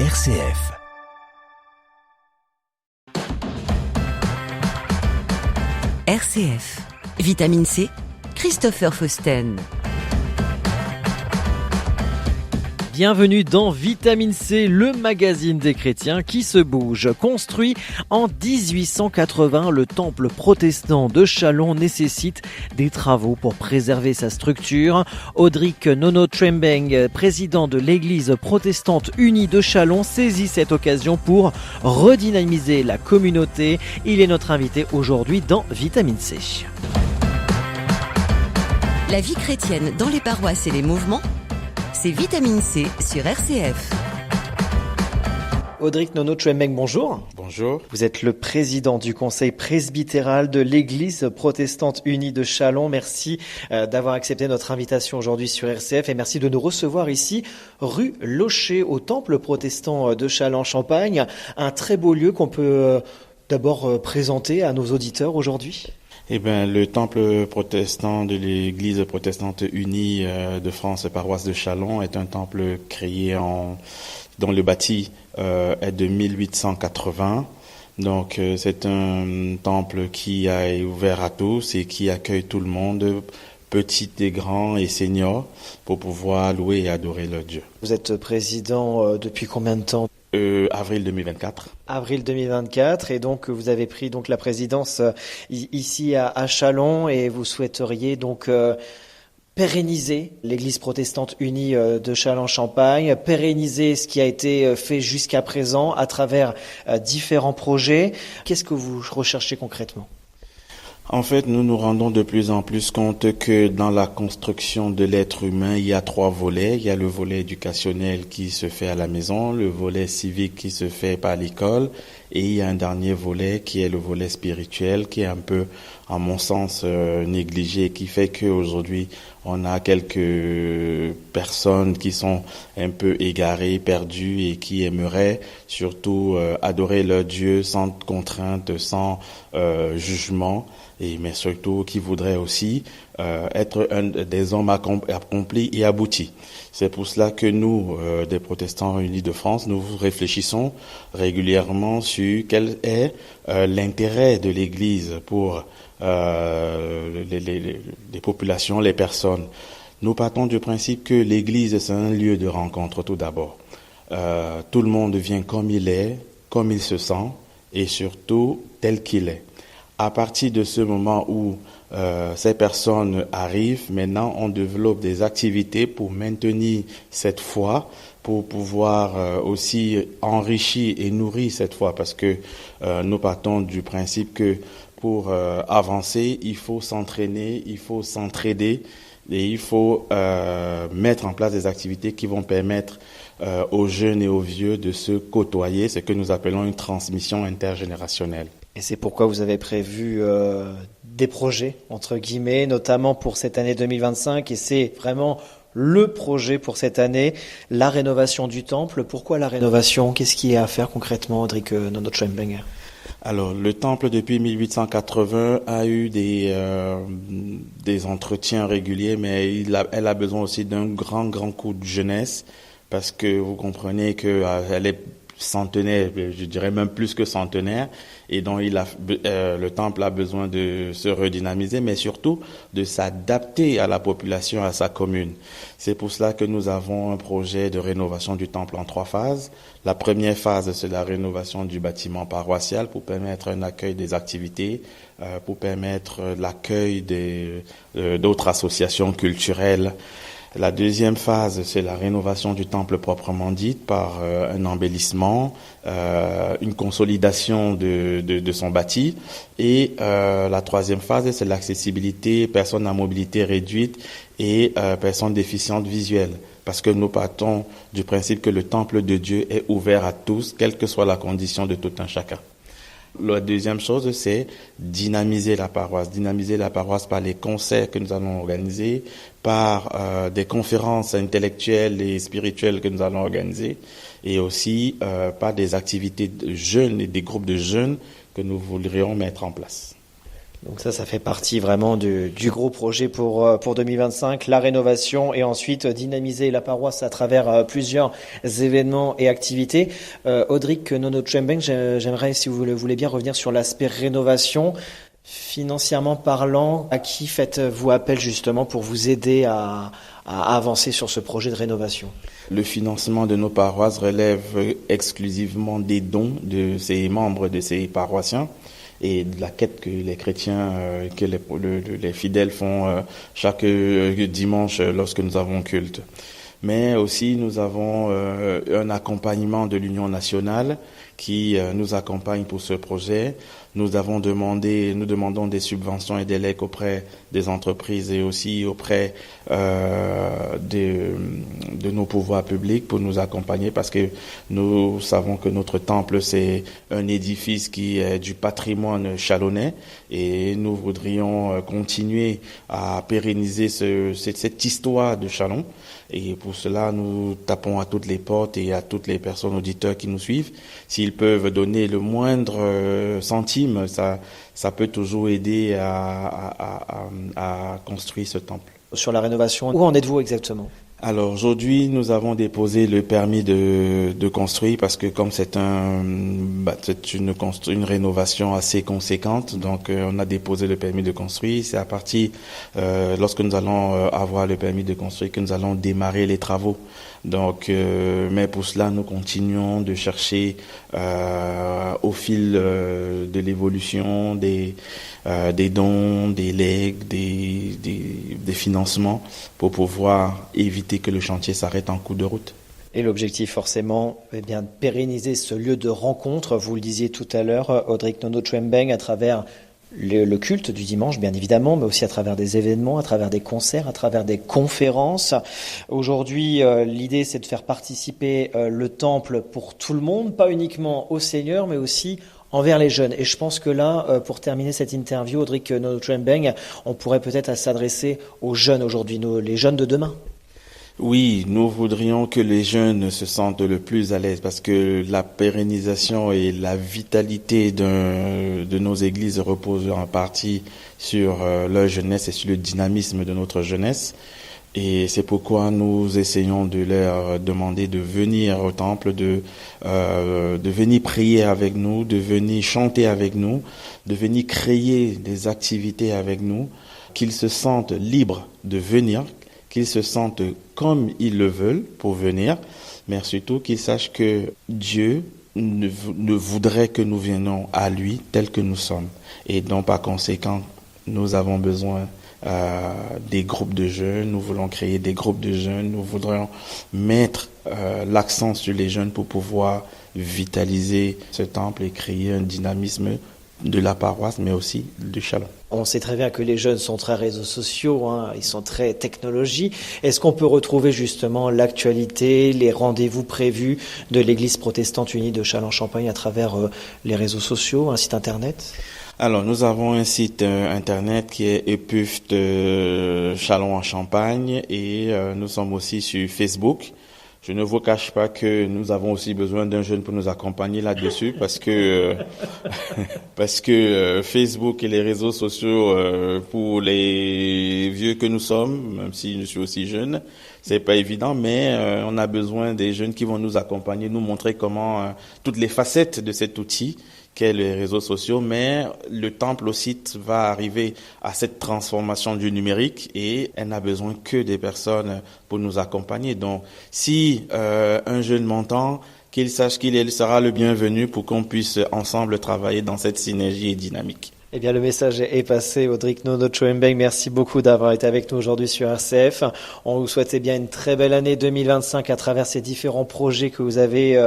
RCF. RCF. Vitamine C, Christopher Fausten. Bienvenue dans Vitamine C, le magazine des chrétiens qui se bouge. Construit en 1880, le temple protestant de Chalon nécessite des travaux pour préserver sa structure. Audric Nono-Trembeng, président de l'église protestante unie de Chalon, saisit cette occasion pour redynamiser la communauté. Il est notre invité aujourd'hui dans Vitamine C. La vie chrétienne dans les paroisses et les mouvements, c'est Vitamine C sur RCF. Audric Nono-Trembeng, bonjour. Bonjour. Vous êtes le président du conseil presbytéral de l'église protestante unie de Chalon. Merci d'avoir accepté notre invitation aujourd'hui sur RCF et merci de nous recevoir ici, rue Locher, au temple protestant de Châlons-Champagne. Un très beau lieu qu'on peut d'abord présenter à nos auditeurs aujourd'hui. Eh bien, le temple protestant de l'église protestante unie de France, paroisse de Chalon, est un temple créé dont le bâti est de 1880. Donc, c'est un temple qui est ouvert à tous et qui accueille tout le monde, petits et grands et seniors, pour pouvoir louer et adorer leur Dieu. Vous êtes président depuis combien de temps ? Avril 2024. Avril 2024, et donc vous avez pris donc la présidence ici à Chalon et vous souhaiteriez donc pérenniser l'église protestante unie de Châlons-Champagne, pérenniser ce qui a été fait jusqu'à présent à travers différents projets. Qu'est-ce que vous recherchez concrètement ? En fait, nous nous rendons de plus en plus compte que dans la construction de l'être humain, il y a 3 volets. Il y a le volet éducationnel qui se fait à la maison, le volet civique qui se fait par l'école, et il y a un dernier volet qui est le volet spirituel, qui est un peu, à mon sens, négligé, qui fait qu'aujourd'hui, on a quelques personnes qui sont un peu égarées, perdues et qui aimeraient surtout adorer leur Dieu sans contrainte, sans jugement. Mais surtout qui voudraient aussi être des hommes accomplis et aboutis. C'est pour cela que nous, des protestants unis de France, nous réfléchissons régulièrement sur quel est l'intérêt de l'Église pour les populations, les personnes. Nous partons du principe que l'Église, c'est un lieu de rencontre tout d'abord. Tout le monde vient comme il est, comme il se sent, et surtout tel qu'il est. À partir de ce moment où ces personnes arrivent, maintenant on développe des activités pour maintenir cette foi, pour pouvoir aussi enrichir et nourrir cette foi, parce que nous partons du principe que pour avancer, il faut s'entraîner, il faut s'entraider et il faut mettre en place des activités qui vont permettre aux jeunes et aux vieux de se côtoyer, ce que nous appelons une transmission intergénérationnelle. Et c'est pourquoi vous avez prévu des projets, entre guillemets, notamment pour cette année 2025. Et c'est vraiment le projet pour cette année, la rénovation du temple. Pourquoi la rénovation ? Qu'est-ce qu'il y a à faire concrètement, Audric Nono-Trembeng ? Alors, le temple, depuis 1880, a eu des entretiens réguliers, mais elle a besoin aussi d'un grand coup de jeunesse, parce que vous comprenez qu'elle est centenaire, je dirais même plus que centenaire, et donc le temple a besoin de se redynamiser, mais surtout de s'adapter à la population, à sa commune. C'est pour cela que nous avons un projet de rénovation du temple en 3 phases. La première phase, c'est la rénovation du bâtiment paroissial pour permettre un accueil des activités, pour permettre l'accueil d'autres associations culturelles. La deuxième phase, c'est la rénovation du temple proprement dite par un embellissement, une consolidation de son bâti. Et la troisième phase, c'est l'accessibilité, personnes à mobilité réduite et personnes déficientes visuelles. Parce que nous partons du principe que le temple de Dieu est ouvert à tous, quelle que soit la condition de tout un chacun. La deuxième chose, c'est dynamiser la paroisse. Dynamiser la paroisse par les concerts que nous allons organiser, par des conférences intellectuelles et spirituelles que nous allons organiser, et aussi par des activités de jeunes et des groupes de jeunes que nous voudrions mettre en place. Donc ça fait partie vraiment du gros projet pour 2025, la rénovation et ensuite dynamiser la paroisse à travers plusieurs événements et activités. Audric Nono-Tchembeng, j'aimerais, si vous le voulez bien, revenir sur l'aspect rénovation. Financièrement parlant, à qui faites-vous appel justement pour vous aider à avancer sur ce projet de rénovation? Le financement de nos paroisses relève exclusivement des dons de ces membres, de ces paroissiens, et de la quête que les chrétiens, que les fidèles font chaque dimanche lorsque nous avons culte. Mais aussi nous avons un accompagnement de l'Union nationale qui nous accompagne pour ce projet. Nous demandons des subventions et des legs auprès des entreprises et aussi auprès de nos pouvoirs publics pour nous accompagner, parce que nous savons que notre temple, c'est un édifice qui est du patrimoine chalonnais et nous voudrions continuer à pérenniser cette histoire de Châlons. Et pour cela, nous tapons à toutes les portes et à toutes les personnes auditeurs qui nous suivent. S'ils peuvent donner le moindre centime, ça peut toujours aider à construire ce temple. Sur la rénovation, où en êtes-vous exactement? Alors aujourd'hui, nous avons déposé le permis de construire parce que comme c'est une rénovation assez conséquente, donc on a déposé le permis de construire. C'est à partir lorsque nous allons avoir le permis de construire que nous allons démarrer les travaux. Donc, mais pour cela, nous continuons de chercher au fil de l'évolution des dons, des legs, des financements pour pouvoir éviter que le chantier s'arrête en cours de route. Et l'objectif, forcément, est bien de pérenniser ce lieu de rencontre. Vous le disiez tout à l'heure, Audric Nono-Tchembeng, à travers le culte du dimanche, bien évidemment, mais aussi à travers des événements, à travers des concerts, à travers des conférences. Aujourd'hui, l'idée, c'est de faire participer le temple pour tout le monde, pas uniquement au Seigneur, mais aussi envers les jeunes. Et je pense que là, pour terminer cette interview, Audric Nono-Tchembeng, on pourrait peut-être s'adresser aux jeunes aujourd'hui, les jeunes de demain. Oui, nous voudrions que les jeunes se sentent le plus à l'aise parce que la pérennisation et la vitalité de nos églises reposent en partie sur leur jeunesse et sur le dynamisme de notre jeunesse. Et c'est pourquoi nous essayons de leur demander de venir au temple, de venir prier avec nous, de venir chanter avec nous, de venir créer des activités avec nous, qu'ils se sentent libres de venir, qu'ils se sentent comme ils le veulent pour venir, mais surtout qu'ils sachent que Dieu ne voudrait que nous venions à lui tel que nous sommes. Et donc par conséquent, nous avons besoin des groupes de jeunes, nous voulons créer des groupes de jeunes, nous voudrions mettre l'accent sur les jeunes pour pouvoir vitaliser ce temple et créer un dynamisme de la paroisse, mais aussi de Châlons. On sait très bien que les jeunes sont très réseaux sociaux, ils sont très technologie. Est-ce qu'on peut retrouver justement l'actualité, les rendez-vous prévus de l'Église protestante unie de Châlons-Champagne à travers les réseaux sociaux, un site internet? Alors, nous avons un site internet qui est EPUFT Châlons en Champagne et nous sommes aussi sur Facebook. Je ne vous cache pas que nous avons aussi besoin d'un jeune pour nous accompagner là-dessus parce que Facebook et les réseaux sociaux pour les vieux que nous sommes, même si je suis aussi jeune, c'est pas évident, mais on a besoin des jeunes qui vont nous accompagner, nous montrer comment toutes les facettes de cet outil qu'est les réseaux sociaux, mais le temple aussi va arriver à cette transformation du numérique et elle n'a besoin que des personnes pour nous accompagner. Donc, si un jeune m'entend, qu'il sache qu'il sera le bienvenu pour qu'on puisse ensemble travailler dans cette synergie et dynamique. Eh bien, le message est passé. Audric Nono-Tchembeng, merci beaucoup d'avoir été avec nous aujourd'hui sur RCF. On vous souhaite bien une très belle année 2025 à travers ces différents projets que vous avez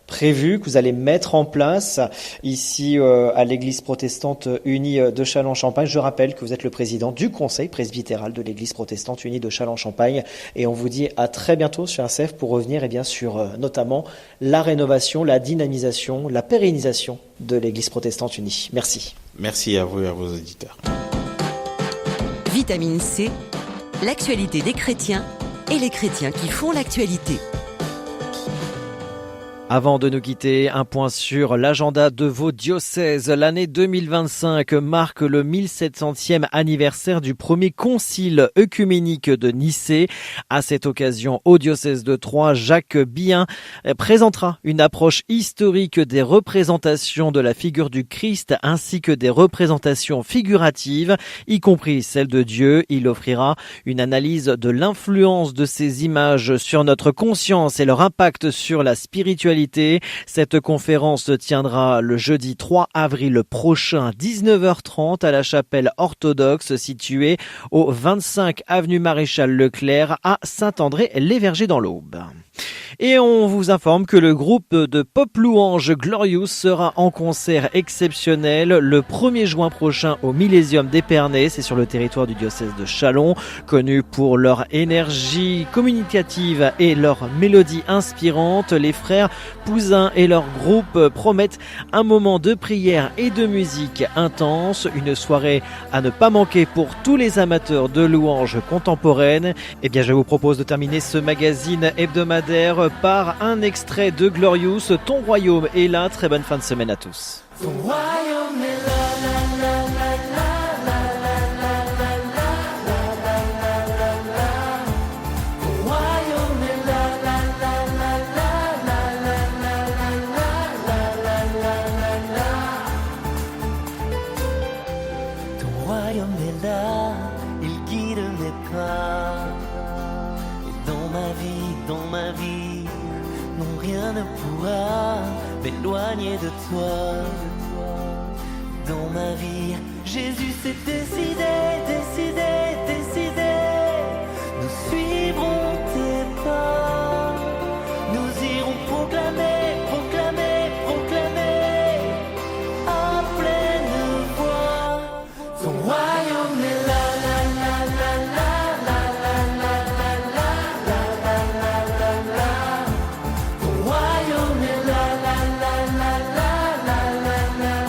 prévu, que vous allez mettre en place ici à l'Église protestante unie de Châlons-Champagne. Je rappelle que vous êtes le président du conseil presbytéral de l'Église protestante unie de Châlons-Champagne et on vous dit à très bientôt sur RCF pour revenir sur notamment la rénovation, la dynamisation, la pérennisation de l'Église protestante unie. Merci. Merci à vous et à vos auditeurs. Vitamine C, l'actualité des chrétiens et les chrétiens qui font l'actualité. Avant de nous quitter, un point sur l'agenda de vos diocèses. L'année 2025 marque le 1700e anniversaire du premier concile œcuménique de Nicée. À cette occasion, au diocèse de Troyes, Jacques Bien présentera une approche historique des représentations de la figure du Christ ainsi que des représentations figuratives, y compris celle de Dieu. Il offrira une analyse de l'influence de ces images sur notre conscience et leur impact sur la spiritualité. Cette conférence se tiendra le jeudi 3 avril prochain, 19h30 à la chapelle orthodoxe située au 25 avenue Maréchal Leclerc à Saint-André-les-Vergers dans l'Aube. Et on vous informe que le groupe de pop louange Glorious sera en concert exceptionnel le 1er juin prochain au Millésium d'Épernay. C'est sur le territoire du diocèse de Châlons, connu pour leur énergie communicative et leur mélodie inspirante. Les frères Pouzin et leur groupe promettent un moment de prière et de musique intense, une soirée à ne pas manquer pour tous les amateurs de louanges contemporaines. Eh bien, je vous propose de terminer ce magazine hebdomadaire par un extrait de Glorious, Ton royaume est là. Très bonne fin de semaine à tous. Ton royaume est là, la la la la la la la la la la la. Ton royaume est là, la la la la la la la la la. Ton royaume est là, il guide mes pas. Et dans ma vie, non rien ne pourra m'éloigner de toi. Dans ma vie, Jésus s'est décidé. Nous suivrons tes pas. Nous irons proclamer à pleine voix. Ton royaume est là, la la la la la la la la la la. Ton royaume est là, la la la la la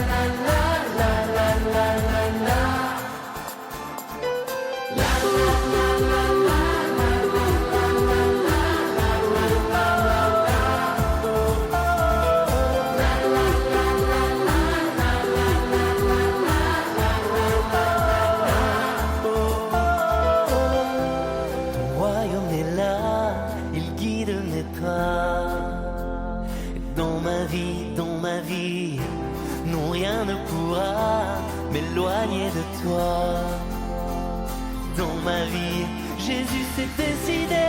la la la la. Ton royaume est là, il guide mes pas. Dans ma vie, non rien ne pourra m'éloigner de toi. Dans ma vie, Jésus s'est décidé.